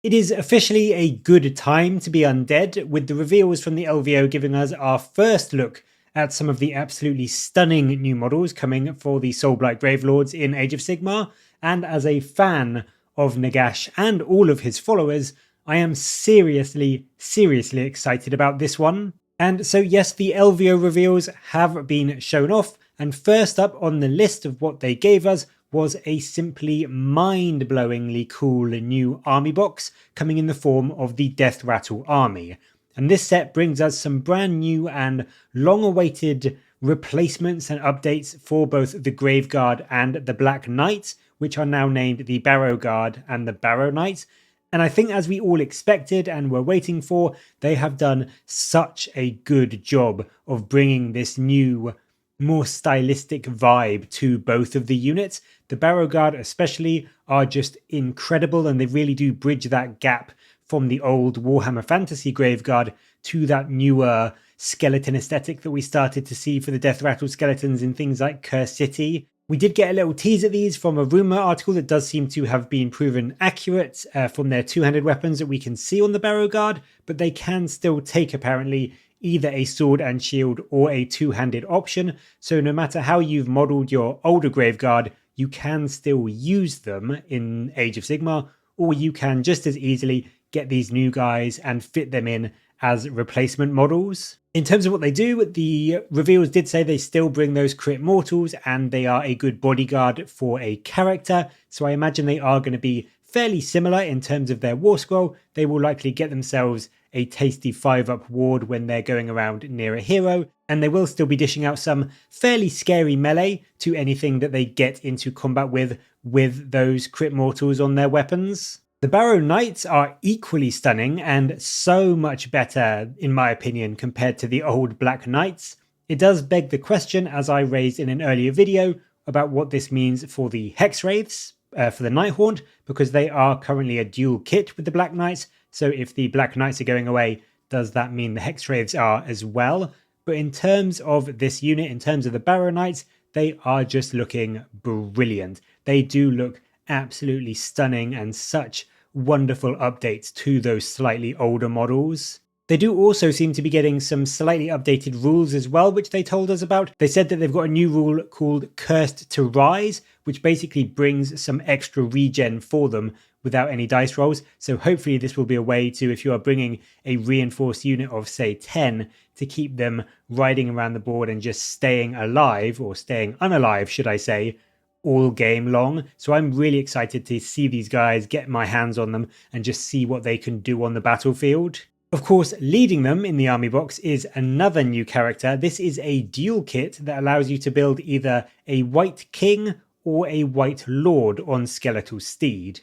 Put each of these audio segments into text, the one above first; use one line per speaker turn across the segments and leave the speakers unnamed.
It is officially a good time to be undead, with the reveals from the LVO giving us our first look at some of the absolutely stunning new models coming for the Soulblight Gravelords in Age of Sigmar, and as a fan of Nagash and all of his followers, I am seriously excited about this one. And so yes, the LVO reveals have been shown off, and first up on the list of what they gave us was a simply mind-blowingly cool new army box coming in the form of the Death Rattle army. And this set brings us some brand new and long-awaited replacements and updates for both the Grave Guard and the Black Knights, which are now named the Barrow Guard and the Barrow Knights. And I think, as we all expected and were waiting for, they have done such a good job of bringing this new, more stylistic vibe to both of the units. The Barrow Guard especially are just incredible, and they really do bridge that gap from the old Warhammer Fantasy Graveguard to that newer skeleton aesthetic that we started to see for the Death Rattle skeletons in things like Curse City. We did get a little tease at these from a rumour article that does seem to have been proven accurate from their two-handed weapons that we can see on the Barrow Guard, but they can still take, apparently, either a sword and shield or a two-handed option. So no matter how you've modelled your older Graveguard, you can still use them in Age of Sigmar, or you can just as easily get these new guys and fit them in as replacement models. In terms of what they do, the reveals did say they still bring those crit mortals and they are a good bodyguard for a character, so I imagine they are going to be fairly similar in terms of their war scroll. They will likely get themselves a tasty 5-up ward when they're going around near a hero, and they will still be dishing out some fairly scary melee to anything that they get into combat with those crit mortals on their weapons. The Barrow Knights are equally stunning and so much better, in my opinion, compared to the old Black Knights. It does beg the question, as I raised in an earlier video, about what this means for the Hex Wraiths, for the Nighthaunt, because they are currently a dual kit with the Black Knights. So if the Black Knights are going away, does that mean the Hex Wraiths are as well? But in terms of this unit, in terms of the Barrow Knights, they are just looking brilliant. They do look absolutely stunning and such wonderful updates to those slightly older models. They do also seem to be getting some slightly updated rules as well, which they told us about. They said that they've got a new rule called Cursed to Rise, which basically brings some extra regen for them without any dice rolls. So hopefully this will be a way to, if you are bringing a reinforced unit of say 10, to keep them riding around the board and just staying alive, or staying unalive should I say, all game long. So I'm really excited to see these guys, get my hands on them, and just see what they can do on the battlefield. Of course, leading them in the army box is another new character. This is a dual kit that allows you to build either a Wight King or a Wight Lord on Skeletal Steed.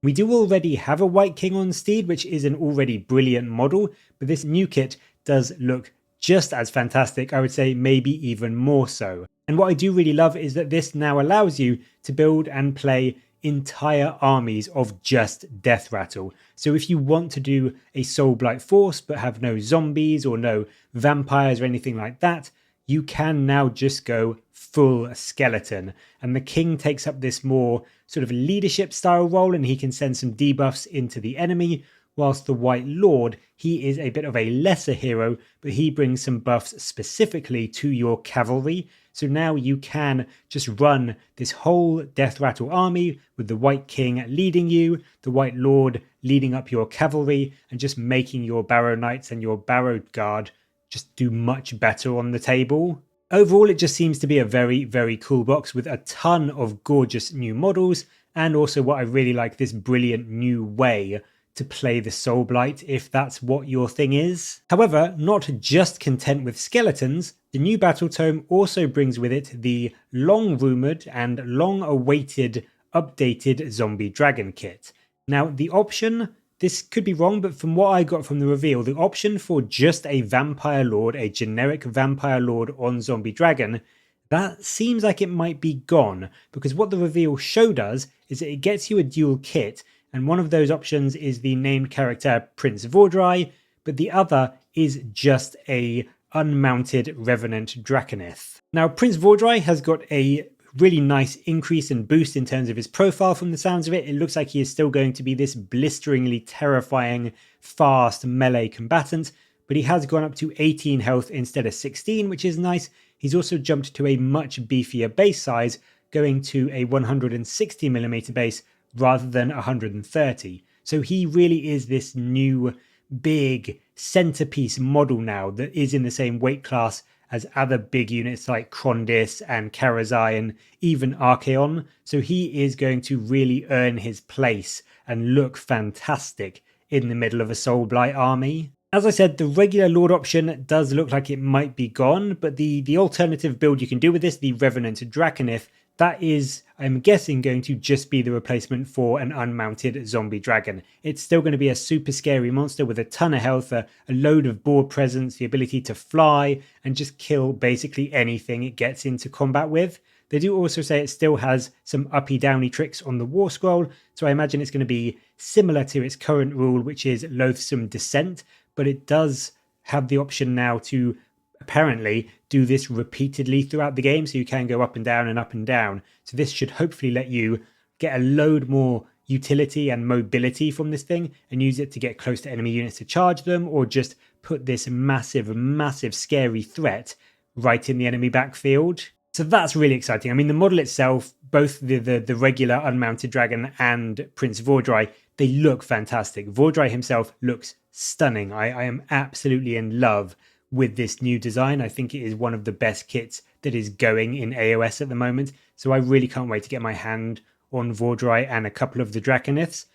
We do already have a Wight King on Steed, which is an already brilliant model, but this new kit does look just as fantastic, I would say maybe even more so. And what I do really love is that this now allows you to build and play entire armies of just Death Rattle. So if you want to do a Soulblight force but have no zombies or no vampires or anything like that, you can now just go full skeleton. And the King takes up this more sort of leadership style role, and he can send some debuffs into the enemy, whilst the Wight Lord, he is a bit of a lesser hero, but he brings some buffs specifically to your cavalry. So now you can just run this whole Death Rattle army with the Wight King leading you, the Wight Lord leading up your cavalry, and just making your Barrow Knights and your Barrow Guard just do much better on the table. Overall, it just seems to be a very cool box with a ton of gorgeous new models, and also what I really like, this brilliant new way to play the Soulblight if that's what your thing is. However, not just content with skeletons, the new Battle Tome also brings with it the long-rumoured and long-awaited updated Zombie Dragon Kit. Now, the option, this could be wrong, but from what I got from the reveal, the option for just a Vampire Lord, a generic Vampire Lord on Zombie Dragon, that seems like it might be gone, because what the reveal showed us is that it gets you a dual kit, and one of those options is the named character Prince Vhodrai, but the other is just a unmounted Revenant Draconith. Now, Prince Vhodrai has got a really nice increase and boost in terms of his profile from the sounds of it. It looks like he is still going to be this blisteringly terrifying, fast melee combatant, but he has gone up to 18 health instead of 16, which is nice. He's also jumped to a much beefier base size, going to a 160mm base rather than 130. So he really is this new big centerpiece model now that is in the same weight class as other big units like Krondys and Karazai and even Archaon. So he is going to really earn his place and look fantastic in the middle of a Soulblight army. As I said, the regular Lord option does look like it might be gone, but the alternative build you can do with this, the Revenant Draconith, that is, I'm guessing, going to just be the replacement for an unmounted zombie dragon. It's still going to be a super scary monster with a ton of health, a load of board presence, the ability to fly, and just kill basically anything it gets into combat with. They do also say it still has some uppy-downy tricks on the War Scroll, so I imagine it's going to be similar to its current rule, which is Loathsome Descent, but it does have the option now to apparently do this repeatedly throughout the game, so you can go up and down and up and down. So this should hopefully let you get a load more utility and mobility from this thing and use it to get close to enemy units to charge them, or just put this massive scary threat right in the enemy backfield. So that's really exciting. I mean, the model itself, both the regular unmounted dragon and Prince Vhodrai, they look fantastic. Vhodrai himself looks stunning. I am absolutely in love with this new design. I think it is one of the best kits that is going in AoS at the moment. So I really can't wait to get my hand on Vhodrai and a couple of the Draconiths.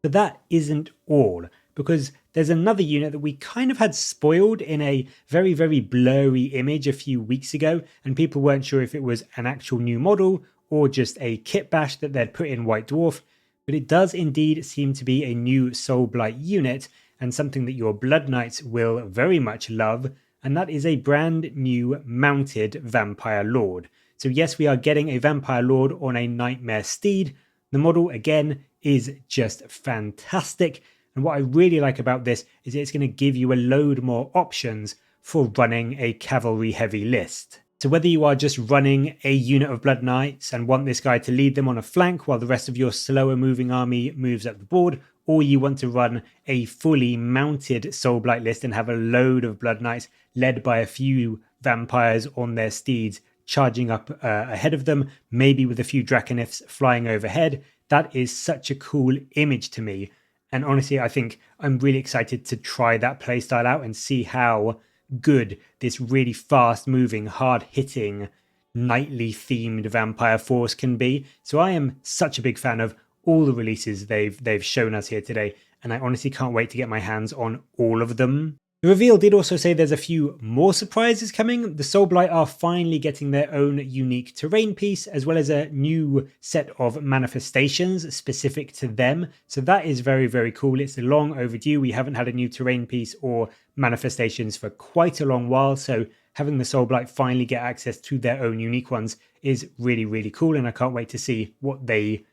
But that isn't all, because there's another unit that we kind of had spoiled in a very blurry image a few weeks ago, and people weren't sure if it was an actual new model or just a kit bash that they'd put in White Dwarf. But it does indeed seem to be a new Soulblight unit, and something that your Blood Knights will very much love, and that is a brand new mounted Vampire Lord. So yes, we are getting a Vampire Lord on a Nightmare Steed. The model, again, is just fantastic, and what I really like about this is it's going to give you a load more options for running a cavalry heavy list. So whether you are just running a unit of Blood Knights and want this guy to lead them on a flank while the rest of your slower moving army moves up the board, or you want to run a fully mounted Soulblight list and have a load of Blood Knights led by a few vampires on their steeds charging up ahead of them, maybe with a few Draconiths flying overhead, that is such a cool image to me. And honestly, I think I'm really excited to try that playstyle out and see how good this really fast moving, hard hitting, knightly themed vampire force can be. So I am such a big fan of all the releases they've shown us here today, and I honestly can't wait to get my hands on all of them. The reveal did also say there's a few more surprises coming. The Soulblight are finally getting their own unique terrain piece, as well as a new set of manifestations specific to them. So that is very cool. It's long overdue. We haven't had a new terrain piece or manifestations for quite a long while, so having the Soulblight finally get access to their own unique ones is really cool, and I can't wait to see what they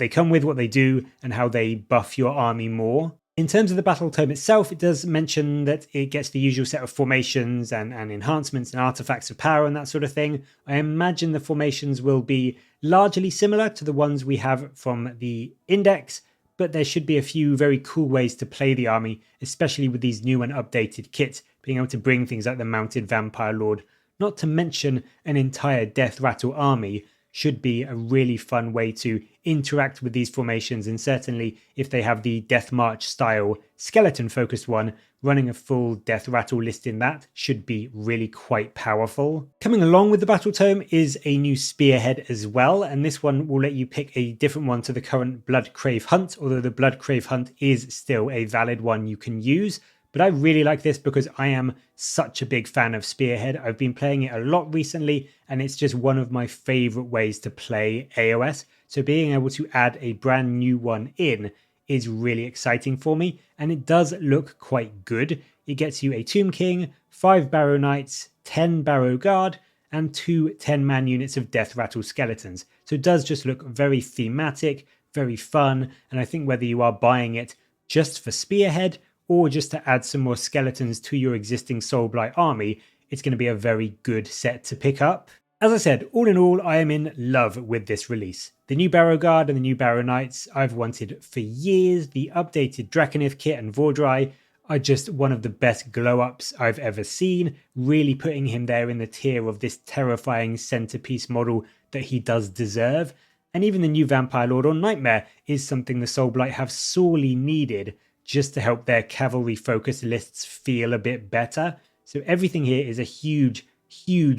come with, what they do, and how they buff your army more. In terms of the battle tome itself, it does mention that it gets the usual set of formations and enhancements and artifacts of power and that sort of thing. I imagine the formations will be largely similar to the ones we have from the index, but there should be a few very cool ways to play the army, especially with these new and updated kits, being able to bring things like the Mounted Vampire Lord, not to mention an entire Death Rattle army, should be a really fun way to interact with these formations. And certainly if they have the Death March style skeleton focused one, running a full Death Rattle list in that should be really quite powerful. Coming along with the battle tome is a new Spearhead as well, and this one will let you pick a different one to the current Bloodcrave Hunt, although the Bloodcrave Hunt is still a valid one you can use. But I really like this because I am such a big fan of Spearhead. I've been playing it a lot recently, and it's just one of my favorite ways to play AoS. So being able to add a brand new one in is really exciting for me, and it does look quite good. It gets you a Tomb King, 5 Barrow Knights, 10 Barrow Guard, and 2 10-man units of Death Rattle skeletons. So it does just look very thematic, very fun, and I think whether you are buying it just for Spearhead or just to add some more skeletons to your existing Soulblight army, it's going to be a very good set to pick up. As I said, all in all, I am in love with this release. The new Barrow Guard and the new Barrow Knights I've wanted for years. The updated Draconith kit and Vhodrai are just one of the best glow-ups I've ever seen, really putting him there in the tier of this terrifying centerpiece model that he does deserve. And even the new Vampire Lord or Nightmare is something the Soulblight have sorely needed just to help their cavalry-focused lists feel a bit better. So everything here is a huge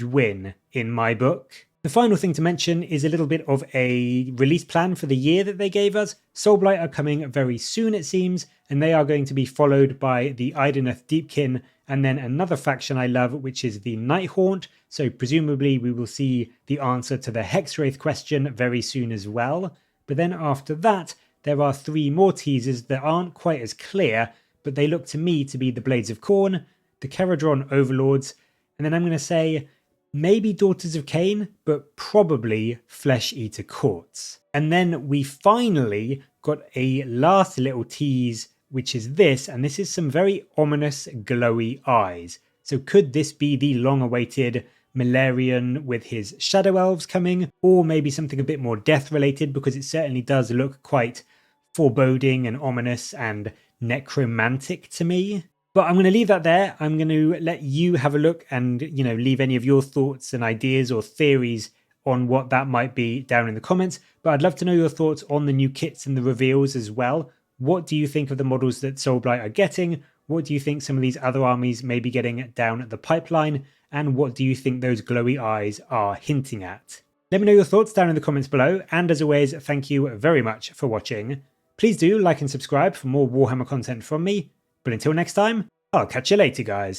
win in my book. The final thing to mention is a little bit of a release plan for the year that they gave us. Soulblight are coming very soon, it seems, and they are going to be followed by the Idoneth Deepkin and then another faction I love, which is the Nighthaunt. So presumably we will see the answer to the Hexwraith question very soon as well. But then after that, there are 3 more teasers that aren't quite as clear, but they look to me to be the Blades of Khorne, the Kharadron Overlords, and then I'm going to say maybe Daughters of Cain, but probably Flesh Eater Courts. And then we finally got a last little tease, which is this, and this is some very ominous glowy eyes. So could this be the long-awaited Malarian with his Shadow Elves coming, or maybe something a bit more death-related, because it certainly does look quite foreboding and ominous and necromantic to me. But I'm going to leave that there. I'm going to let you have a look and, leave any of your thoughts and ideas or theories on what that might be down in the comments. But I'd love to know your thoughts on the new kits and the reveals as well. What do you think of the models that Soulblight are getting? What do you think some of these other armies may be getting down at the pipeline? And what do you think those glowy eyes are hinting at? Let me know your thoughts down in the comments below. And as always, thank you very much for watching. Please do like and subscribe for more Warhammer content from me. But until next time, I'll catch you later, guys.